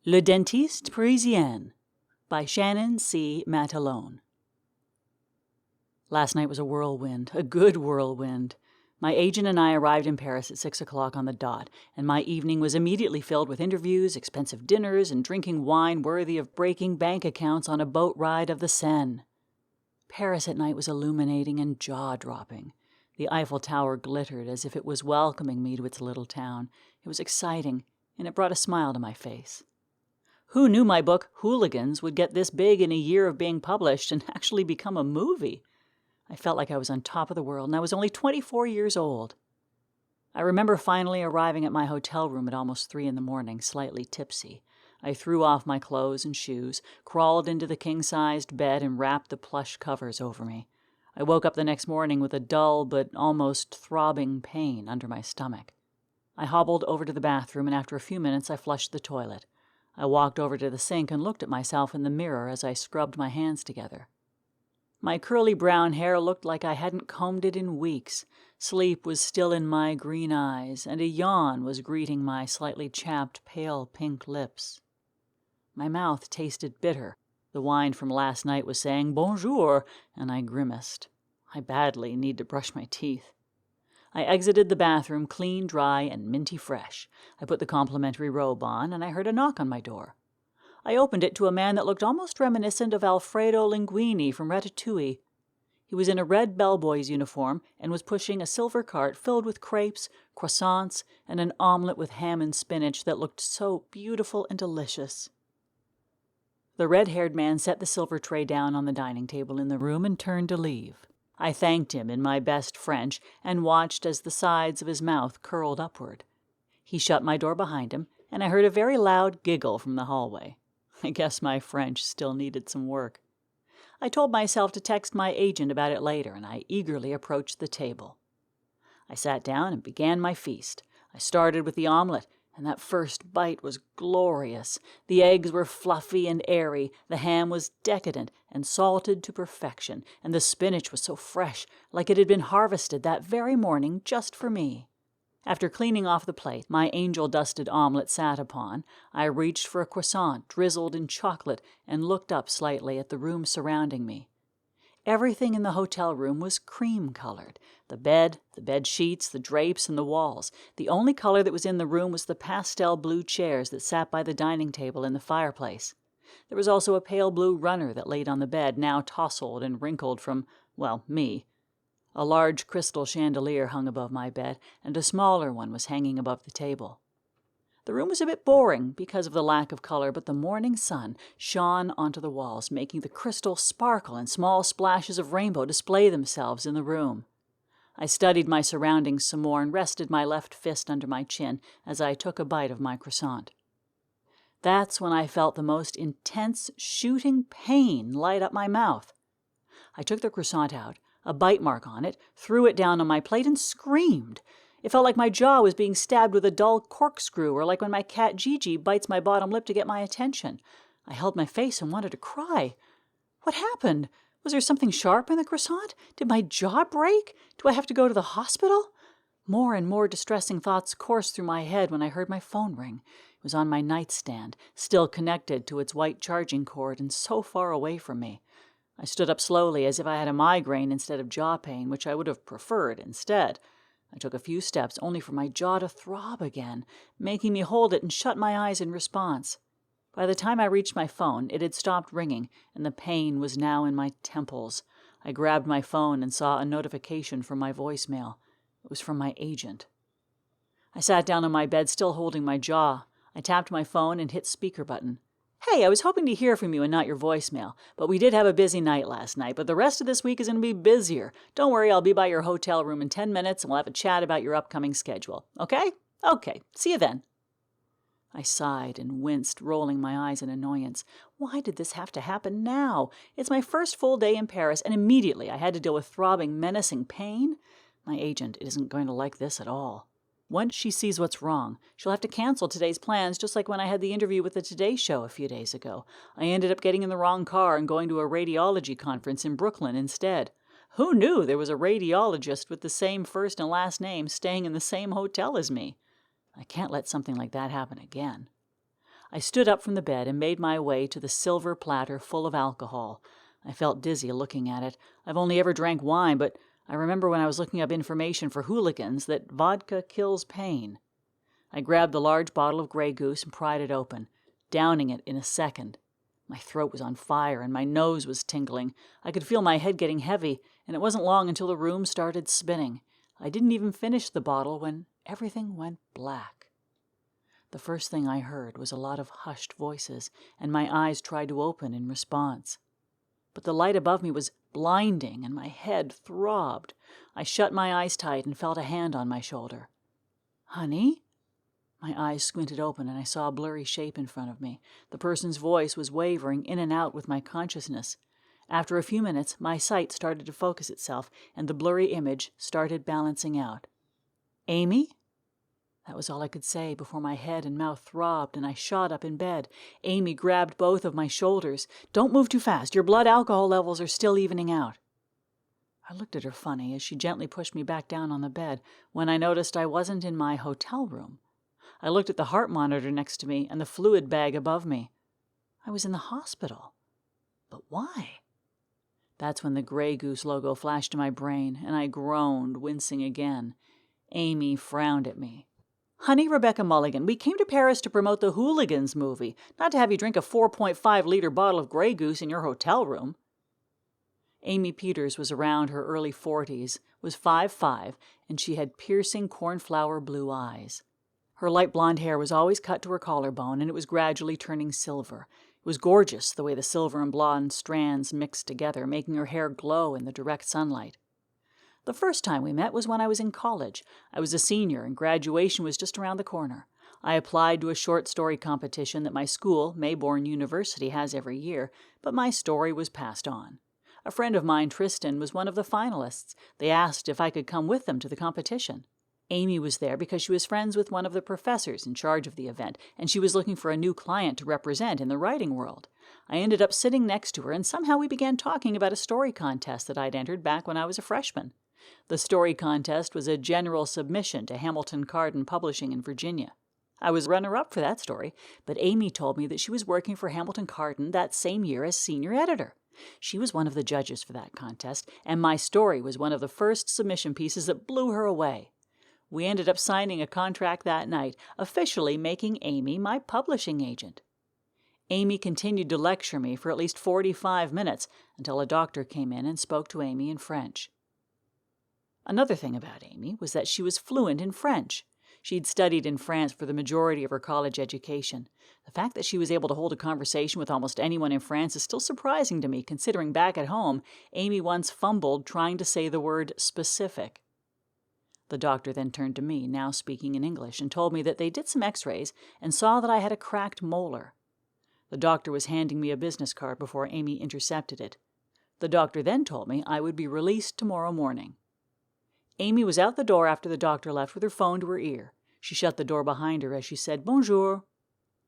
Le Dentiste Parisien by Shannon C. Matalone. Last night was a whirlwind, a good whirlwind. My agent and I arrived in Paris at 6 o'clock on the dot, and my evening was immediately filled with interviews, expensive dinners, and drinking wine worthy of breaking bank accounts on a boat ride of the Seine. Paris at night was illuminating and jaw-dropping. The Eiffel Tower glittered as if it was welcoming me to its little town. It was exciting, and it brought a smile to my face. Who knew my book, Hooligans, would get this big in a year of being published and actually become a movie? I felt like I was on top of the world, and I was only 24 years old. I remember finally arriving at my hotel room at almost 3 in the morning, slightly tipsy. I threw off my clothes and shoes, crawled into the king-sized bed, and wrapped the plush covers over me. I woke up the next morning with a dull but almost throbbing pain under my stomach. I hobbled over to the bathroom, and after a few minutes I flushed the toilet. I walked over to the sink and looked at myself in the mirror as I scrubbed my hands together. My curly brown hair looked like I hadn't combed it in weeks. Sleep was still in my green eyes, and a yawn was greeting my slightly chapped, pale pink lips. My mouth tasted bitter. The wine from last night was saying bonjour, and I grimaced. I badly need to brush my teeth. I exited the bathroom clean, dry, and minty fresh. I put the complimentary robe on, and I heard a knock on my door. I opened it to a man that looked almost reminiscent of Alfredo Linguini from Ratatouille. He was in a red bellboy's uniform and was pushing a silver cart filled with crepes, croissants, and an omelet with ham and spinach that looked so beautiful and delicious. The red-haired man set the silver tray down on the dining table in the room and turned to leave. I thanked him in my best French and watched as the sides of his mouth curled upward. He shut my door behind him, and I heard a very loud giggle from the hallway. I guess my French still needed some work. I told myself to text my agent about it later, and I eagerly approached the table. I sat down and began my feast. I started with the omelet, and that first bite was glorious. The eggs were fluffy and airy, the ham was decadent and salted to perfection, and the spinach was so fresh, like it had been harvested that very morning just for me. After cleaning off the plate my angel-dusted omelet sat upon, I reached for a croissant drizzled in chocolate and looked up slightly at the room surrounding me. Everything in the hotel room was cream-colored. The bed sheets, the drapes, and the walls. The only color that was in the room was the pastel blue chairs that sat by the dining table and the fireplace. There was also a pale blue runner that laid on the bed, now tousled and wrinkled from, well, me. A large crystal chandelier hung above my bed, and a smaller one was hanging above the table. The room was a bit boring because of the lack of color, but the morning sun shone onto the walls, making the crystal sparkle and small splashes of rainbow display themselves in the room. I studied my surroundings some more and rested my left fist under my chin as I took a bite of my croissant. That's when I felt the most intense shooting pain light up my mouth. I took the croissant out, a bite mark on it, threw it down on my plate, and screamed. It felt like my jaw was being stabbed with a dull corkscrew, or like when my cat Gigi bites my bottom lip to get my attention. I held my face and wanted to cry. What happened? Was there something sharp in the croissant? Did my jaw break? Do I have to go to the hospital? More and more distressing thoughts coursed through my head when I heard my phone ring. It was on my nightstand, still connected to its white charging cord and so far away from me. I stood up slowly as if I had a migraine instead of jaw pain, which I would have preferred instead. I took a few steps only for my jaw to throb again, making me hold it and shut my eyes in response. By the time I reached my phone, it had stopped ringing, and the pain was now in my temples. I grabbed my phone and saw a notification from my voicemail. It was from my agent. I sat down on my bed, still holding my jaw. I tapped my phone and hit speaker button. "Hey, I was hoping to hear from you and not your voicemail, but we did have a busy night last night, but the rest of this week is going to be busier. Don't worry, I'll be by your hotel room in 10 minutes and we'll have a chat about your upcoming schedule. Okay? Okay. See you then." I sighed and winced, rolling my eyes in annoyance. Why did this have to happen now? It's my first full day in Paris, and immediately I had to deal with throbbing, menacing pain? My agent isn't going to like this at all. Once she sees what's wrong, she'll have to cancel today's plans, just like when I had the interview with the Today Show a few days ago. I ended up getting in the wrong car and going to a radiology conference in Brooklyn instead. Who knew there was a radiologist with the same first and last name staying in the same hotel as me? I can't let something like that happen again. I stood up from the bed and made my way to the silver platter full of alcohol. I felt dizzy looking at it. I've only ever drank wine, but I remember when I was looking up information for hooligans that vodka kills pain. I grabbed the large bottle of Grey Goose and pried it open, downing it in a second. My throat was on fire and my nose was tingling. I could feel my head getting heavy, and it wasn't long until the room started spinning. I didn't even finish the bottle when everything went black. The first thing I heard was a lot of hushed voices, and my eyes tried to open in response. But the light above me was blinding, and my head throbbed. I shut my eyes tight and felt a hand on my shoulder. "Honey?" My eyes squinted open, and I saw a blurry shape in front of me. The person's voice was wavering in and out with my consciousness. After a few minutes, my sight started to focus itself, and the blurry image started balancing out. "Amy?" That was all I could say before my head and mouth throbbed, and I shot up in bed. Amy grabbed both of my shoulders. "Don't move too fast. Your blood alcohol levels are still evening out." I looked at her funny as she gently pushed me back down on the bed when I noticed I wasn't in my hotel room. I looked at the heart monitor next to me and the fluid bag above me. I was in the hospital. But why? That's when the Grey Goose logo flashed in my brain, and I groaned, wincing again. Amy frowned at me. "Honey, Rebecca Mulligan, we came to Paris to promote the Hooligans movie, not to have you drink a 4.5-liter bottle of Grey Goose in your hotel room." Amy Peters was around her early 40s, was 5'5", and she had piercing cornflower blue eyes. Her light blonde hair was always cut to her collarbone, and it was gradually turning silver. It was gorgeous, the way the silver and blonde strands mixed together, making her hair glow in the direct sunlight. The first time we met was when I was in college. I was a senior, and graduation was just around the corner. I applied to a short story competition that my school, Mayborn University, has every year, but my story was passed on. A friend of mine, Tristan, was one of the finalists. They asked if I could come with them to the competition. Amy was there because she was friends with one of the professors in charge of the event, and she was looking for a new client to represent in the writing world. I ended up sitting next to her, and somehow we began talking about a story contest that I'd entered back when I was a freshman. The story contest was a general submission to Hamilton Carden Publishing in Virginia. I was runner-up for that story, but Amy told me that she was working for Hamilton Carden that same year as senior editor. She was one of the judges for that contest, and my story was one of the first submission pieces that blew her away. We ended up signing a contract that night, officially making Amy my publishing agent. Amy continued to lecture me for at least 45 minutes until a doctor came in and spoke to Amy in French. Another thing about Amy was that she was fluent in French. She'd studied in France for the majority of her college education. The fact that she was able to hold a conversation with almost anyone in France is still surprising to me, considering back at home, Amy once fumbled trying to say the word specific. The doctor then turned to me, now speaking in English, and told me that they did some x-rays and saw that I had a cracked molar. The doctor was handing me a business card before Amy intercepted it. The doctor then told me I would be released tomorrow morning. Amy was out the door after the doctor left with her phone to her ear. She shut the door behind her as she said, "Bonjour."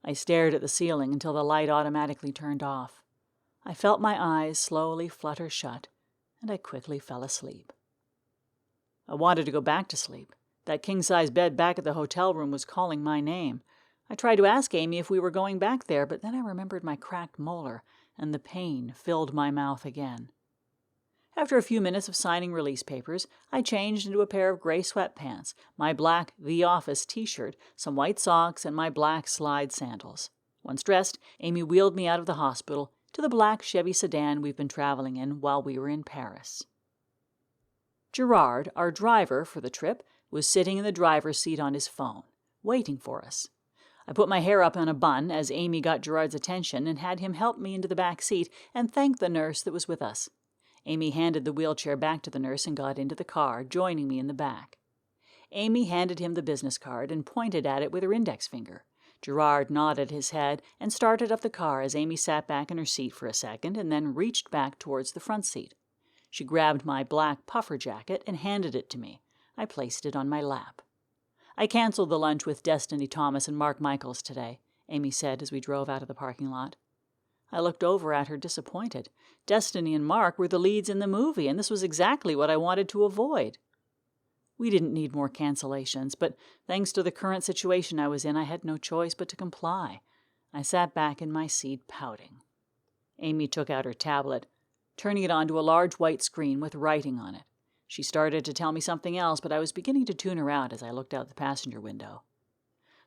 I stared at the ceiling until the light automatically turned off. I felt my eyes slowly flutter shut, and I quickly fell asleep. I wanted to go back to sleep. That king-size bed back at the hotel room was calling my name. I tried to ask Amy if we were going back there, but then I remembered my cracked molar, and the pain filled my mouth again. After a few minutes of signing release papers, I changed into a pair of gray sweatpants, my black The Office t-shirt, some white socks, and my black slide sandals. Once dressed, Amy wheeled me out of the hospital to the black Chevy sedan we've been traveling in while we were in Paris. Gerard, our driver for the trip, was sitting in the driver's seat on his phone, waiting for us. I put my hair up in a bun as Amy got Gerard's attention and had him help me into the back seat and thanked the nurse that was with us. Amy handed the wheelchair back to the nurse and got into the car, joining me in the back. Amy handed him the business card and pointed at it with her index finger. Gerard nodded his head and started up the car as Amy sat back in her seat for a second and then reached back towards the front seat. She grabbed my black puffer jacket and handed it to me. I placed it on my lap. "I canceled the lunch with Destiny Thomas and Mark Michaels today," Amy said as we drove out of the parking lot. I looked over at her disappointed. Destiny and Mark were the leads in the movie, and this was exactly what I wanted to avoid. We didn't need more cancellations, but thanks to the current situation I was in, I had no choice but to comply. I sat back in my seat, pouting. Amy took out her tablet, turning it onto a large white screen with writing on it. She started to tell me something else, but I was beginning to tune her out as I looked out the passenger window.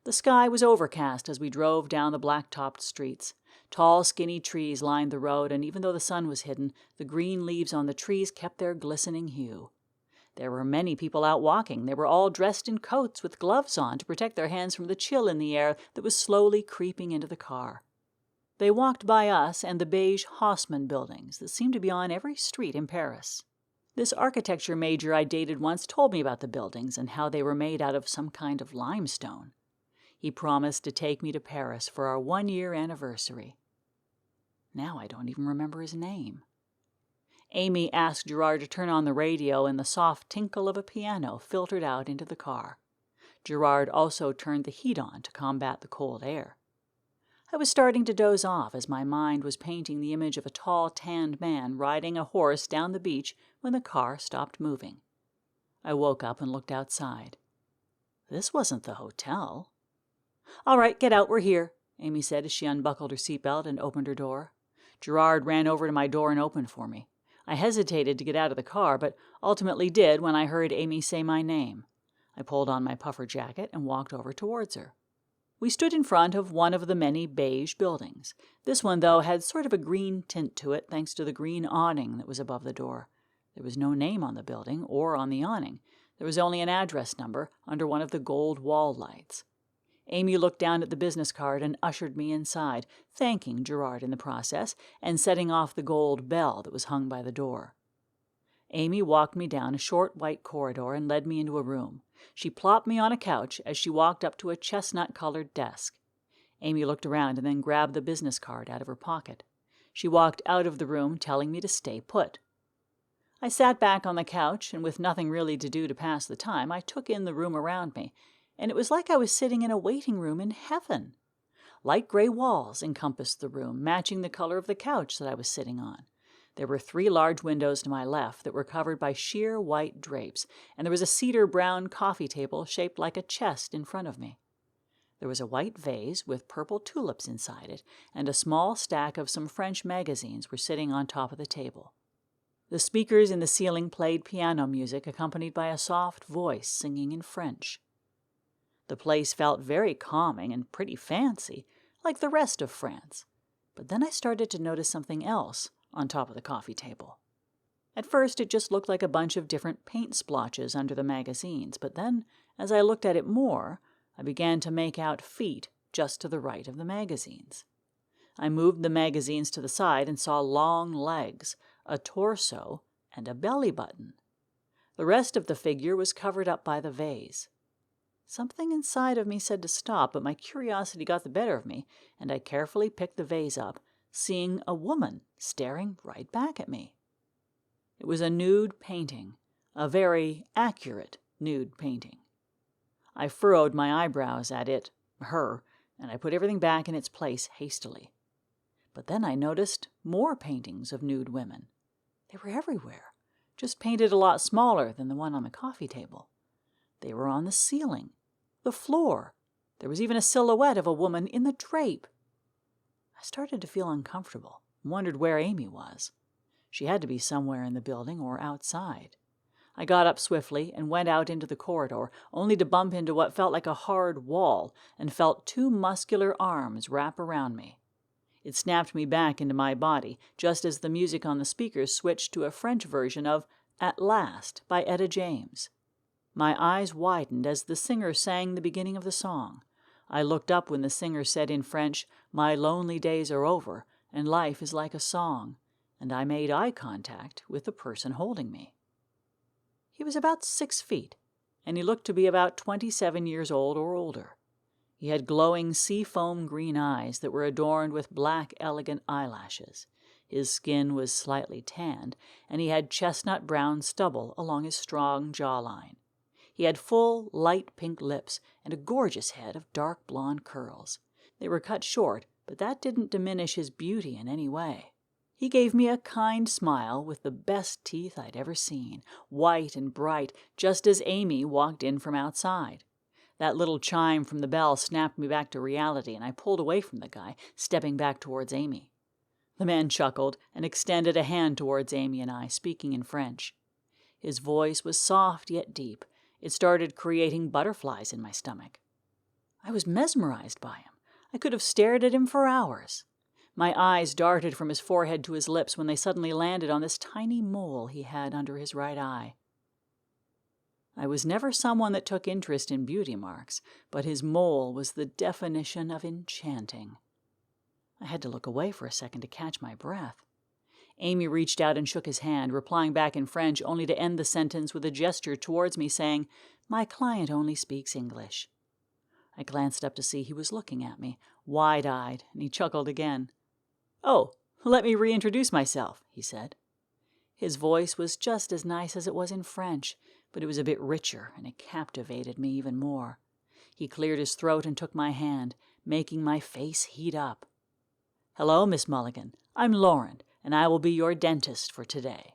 The sky was overcast as we drove down the black-topped streets. Tall, skinny trees lined the road, and even though the sun was hidden, the green leaves on the trees kept their glistening hue. There were many people out walking. They were all dressed in coats with gloves on to protect their hands from the chill in the air that was slowly creeping into the car. They walked by us and the beige Haussmann buildings that seemed to be on every street in Paris. This architecture major I dated once told me about the buildings and how they were made out of some kind of limestone. He promised to take me to Paris for our 1-year anniversary. Now I don't even remember his name. Amy asked Gerard to turn on the radio, and the soft tinkle of a piano filtered out into the car. Gerard also turned the heat on to combat the cold air. I was starting to doze off as my mind was painting the image of a tall, tanned man riding a horse down the beach when the car stopped moving. I woke up and looked outside. This wasn't the hotel. "All right, get out, we're here," Amy said as she unbuckled her seatbelt and opened her door. Gerard ran over to my door and opened for me. I hesitated to get out of the car, but ultimately did when I heard Amy say my name. I pulled on my puffer jacket and walked over towards her. We stood in front of one of the many beige buildings. This one, though, had sort of a green tint to it thanks to the green awning that was above the door. There was no name on the building or on the awning. There was only an address number under one of the gold wall lights. Amy looked down at the business card and ushered me inside, thanking Gerard in the process and setting off the gold bell that was hung by the door. Amy walked me down a short white corridor and led me into a room. She plopped me on a couch as she walked up to a chestnut-colored desk. Amy looked around and then grabbed the business card out of her pocket. She walked out of the room, telling me to stay put. I sat back on the couch, and with nothing really to do to pass the time, I took in the room around me, and it was like I was sitting in a waiting room in heaven. Light gray walls encompassed the room, matching the color of the couch that I was sitting on. There were 3 large windows to my left that were covered by sheer white drapes, and there was a cedar brown coffee table shaped like a chest in front of me. There was a white vase with purple tulips inside it, and a small stack of some French magazines were sitting on top of the table. The speakers in the ceiling played piano music accompanied by a soft voice singing in French. The place felt very calming and pretty fancy, like the rest of France. But then I started to notice something else on top of the coffee table. At first, it just looked like a bunch of different paint splotches under the magazines, but then, as I looked at it more, I began to make out feet just to the right of the magazines. I moved the magazines to the side and saw long legs, a torso, and a belly button. The rest of the figure was covered up by the vase. Something inside of me said to stop, but my curiosity got the better of me, and I carefully picked the vase up, seeing a woman staring right back at me. It was a nude painting, a very accurate nude painting. I furrowed my eyebrows at her, and I put everything back in its place hastily. But then I noticed more paintings of nude women. They were everywhere, just painted a lot smaller than the one on the coffee table. They were on the ceiling, the floor. There was even a silhouette of a woman in the drape. I started to feel uncomfortable and wondered where Amy was. She had to be somewhere in the building or outside. I got up swiftly and went out into the corridor, only to bump into what felt like a hard wall and felt 2 muscular arms wrap around me. It snapped me back into my body, just as the music on the speakers switched to a French version of At Last by Etta James. My eyes widened as the singer sang the beginning of the song. I looked up when the singer said in French, "My lonely days are over, and life is like a song," and I made eye contact with the person holding me. He was about 6 feet, and he looked to be about 27 years old or older. He had glowing seafoam green eyes that were adorned with black, elegant eyelashes. His skin was slightly tanned, and he had chestnut brown stubble along his strong jawline. He had full, light pink lips and a gorgeous head of dark blonde curls. They were cut short, but that didn't diminish his beauty in any way. He gave me a kind smile with the best teeth I'd ever seen, white and bright, just as Amy walked in from outside. That little chime from the bell snapped me back to reality, and I pulled away from the guy, stepping back towards Amy. The man chuckled and extended a hand towards Amy and I, speaking in French. His voice was soft yet deep. It started creating butterflies in my stomach. I was mesmerized by him. I could have stared at him for hours. My eyes darted from his forehead to his lips when they suddenly landed on this tiny mole he had under his right eye. I was never someone that took interest in beauty marks, but his mole was the definition of enchanting. I had to look away for a second to catch my breath. Amy reached out and shook his hand, replying back in French, only to end the sentence with a gesture towards me saying, "My client only speaks English." I glanced up to see he was looking at me, wide-eyed, and he chuckled again. "Oh, let me reintroduce myself," he said. His voice was just as nice as it was in French, but it was a bit richer, and it captivated me even more. He cleared his throat and took my hand, making my face heat up. "Hello, Miss Mulligan. I'm Lauren, and I will be your dentist for today."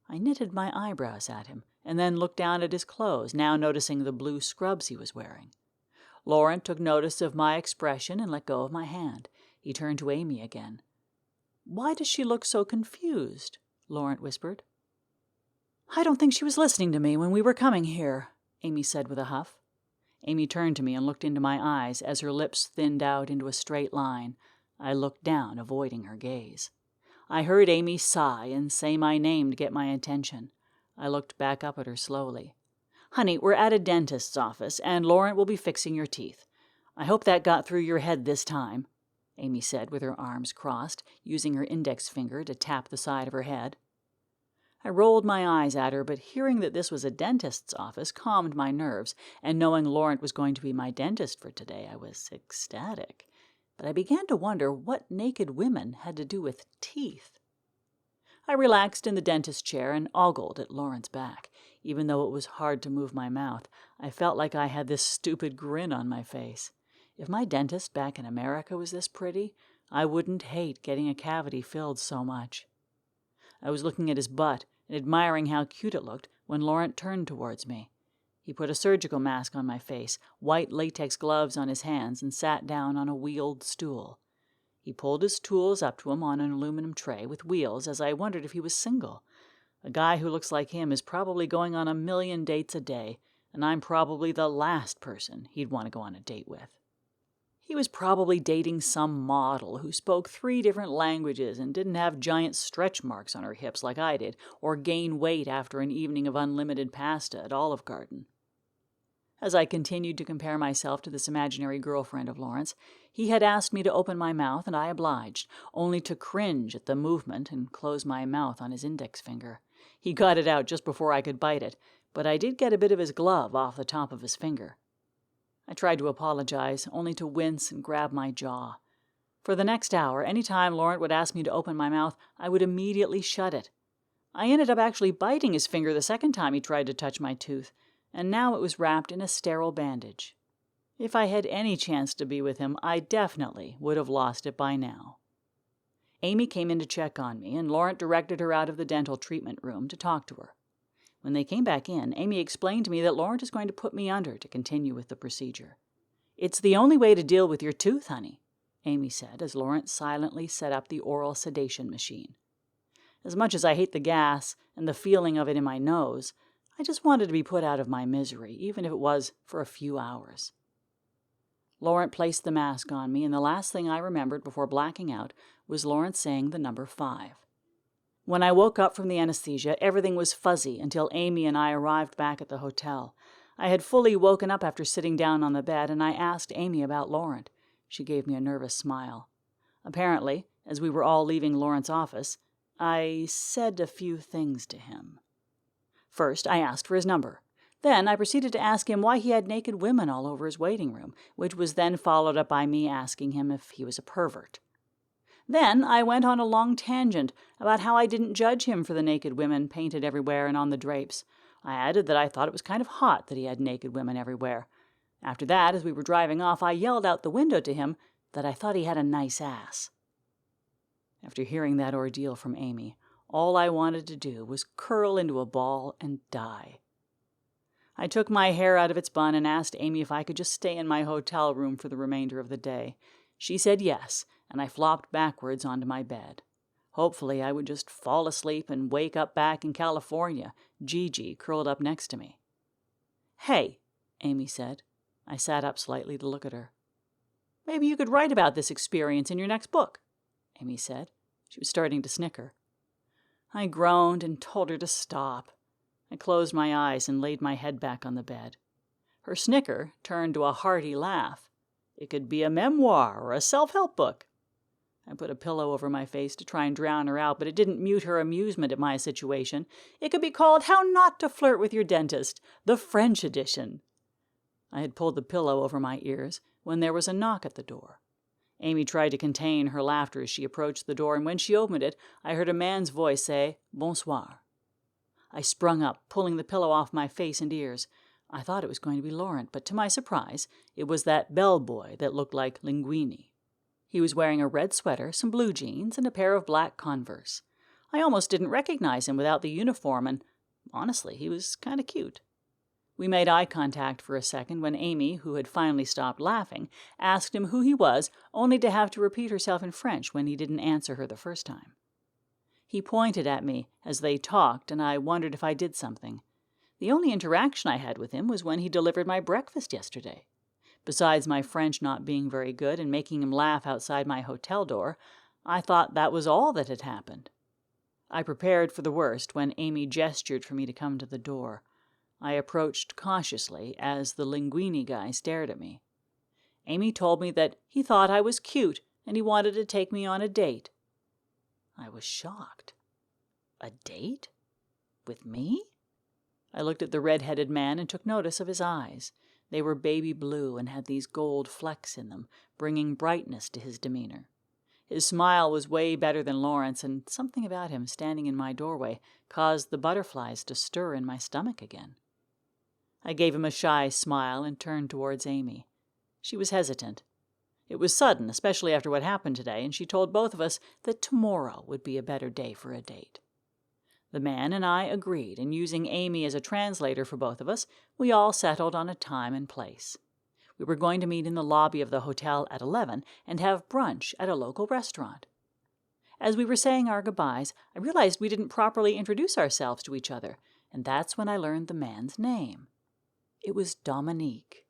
I knitted my eyebrows at him, and then looked down at his clothes, now noticing the blue scrubs he was wearing. Lauren took notice of my expression and let go of my hand. He turned to Amy again. "Why does she look so confused?" Lauren whispered. "I don't think she was listening to me when we were coming here," Amy said with a huff. Amy turned to me and looked into my eyes as her lips thinned out into a straight line. I looked down, avoiding her gaze. I heard Amy sigh and say my name to get my attention. I looked back up at her slowly. "Honey, we're at a dentist's office, and Lauren will be fixing your teeth. I hope that got through your head this time," Amy said with her arms crossed, using her index finger to tap the side of her head. I rolled my eyes at her, but hearing that this was a dentist's office calmed my nerves, and knowing Laurent was going to be my dentist for today, I was ecstatic. But I began to wonder what naked women had to do with teeth. I relaxed in the dentist chair and ogled at Laurent's back. Even though it was hard to move my mouth, I felt like I had this stupid grin on my face. If my dentist back in America was this pretty, I wouldn't hate getting a cavity filled so much. I was looking at his butt and admiring how cute it looked when Laurent turned towards me. He put a surgical mask on my face, white latex gloves on his hands, and sat down on a wheeled stool. He pulled his tools up to him on an aluminum tray with wheels as I wondered if he was single. A guy who looks like him is probably going on 1,000,000 dates a day, and I'm probably the last person he'd want to go on a date with. He was probably dating some model who spoke 3 different languages and didn't have giant stretch marks on her hips like I did, or gain weight after an evening of unlimited pasta at Olive Garden. As I continued to compare myself to this imaginary girlfriend of Lawrence, he had asked me to open my mouth, and I obliged, only to cringe at the movement and close my mouth on his index finger. He got it out just before I could bite it, but I did get a bit of his glove off the top of his finger. I tried to apologize, only to wince and grab my jaw. For the next hour, any time Laurent would ask me to open my mouth, I would immediately shut it. I ended up actually biting his finger the second time he tried to touch my tooth, and now it was wrapped in a sterile bandage. If I had any chance to be with him, I definitely would have lost it by now. Amy came in to check on me, and Laurent directed her out of the dental treatment room to talk to her. When they came back in, Amy explained to me that Laurent is going to put me under to continue with the procedure. "It's the only way to deal with your tooth, honey," Amy said as Laurent silently set up the oral sedation machine. As much as I hate the gas and the feeling of it in my nose, I just wanted to be put out of my misery, even if it was for a few hours. Laurent placed the mask on me, and the last thing I remembered before blacking out was Laurent saying the number 5. When I woke up from the anesthesia, everything was fuzzy until Amy and I arrived back at the hotel. I had fully woken up after sitting down on the bed, and I asked Amy about Laurent. She gave me a nervous smile. Apparently, as we were all leaving Laurent's office, I said a few things to him. First, I asked for his number. Then I proceeded to ask him why he had naked women all over his waiting room, which was then followed up by me asking him if he was a pervert. Then I went on a long tangent about how I didn't judge him for the naked women painted everywhere and on the drapes. I added that I thought it was kind of hot that he had naked women everywhere. After that, as we were driving off, I yelled out the window to him, that I thought he had a nice ass. After hearing that ordeal from Amy, all I wanted to do was curl into a ball and die. I took my hair out of its bun and asked Amy if I could just stay in my hotel room for the remainder of the day. She said yes, and I flopped backwards onto my bed. Hopefully I would just fall asleep and wake up back in California, Gigi curled up next to me. "Hey," Amy said. I sat up slightly to look at her. "Maybe you could write about this experience in your next book," Amy said. She was starting to snicker. I groaned and told her to stop. I closed my eyes and laid my head back on the bed. Her snicker turned to a hearty laugh. It could be a memoir or a self-help book. I put a pillow over my face to try and drown her out, but it didn't mute her amusement at my situation. It could be called How Not to Flirt with Your Dentist, the French edition. I had pulled the pillow over my ears when there was a knock at the door. Amy tried to contain her laughter as she approached the door, and when she opened it, I heard a man's voice say, "Bonsoir." I sprung up, pulling the pillow off my face and ears. I thought it was going to be Laurent, but to my surprise, it was that bellboy that looked like Linguini. He was wearing a red sweater, some blue jeans, and a pair of black Converse. I almost didn't recognize him without the uniform, and honestly, he was kind of cute. We made eye contact for a second when Amy, who had finally stopped laughing, asked him who he was, only to have to repeat herself in French when he didn't answer her the first time. He pointed at me as they talked, and I wondered if I did something. The only interaction I had with him was when he delivered my breakfast yesterday. Besides my French not being very good and making him laugh outside my hotel door, I thought that was all that had happened. I prepared for the worst when Amy gestured for me to come to the door. I approached cautiously as the Linguini guy stared at me. Amy told me that he thought I was cute and he wanted to take me on a date. I was shocked. A date? With me? I looked at the red-headed man and took notice of his eyes. They were baby blue and had these gold flecks in them, bringing brightness to his demeanor. His smile was way better than Laurent's, and something about him standing in my doorway caused the butterflies to stir in my stomach again. I gave him a shy smile and turned towards Amy. She was hesitant. It was sudden, especially after what happened today, and she told both of us that tomorrow would be a better day for a date. The man and I agreed, and using Amy as a translator for both of us, we all settled on a time and place. We were going to meet in the lobby of the hotel at 11 and have brunch at a local restaurant. As we were saying our goodbyes, I realized we didn't properly introduce ourselves to each other, and that's when I learned the man's name. It was Dominique.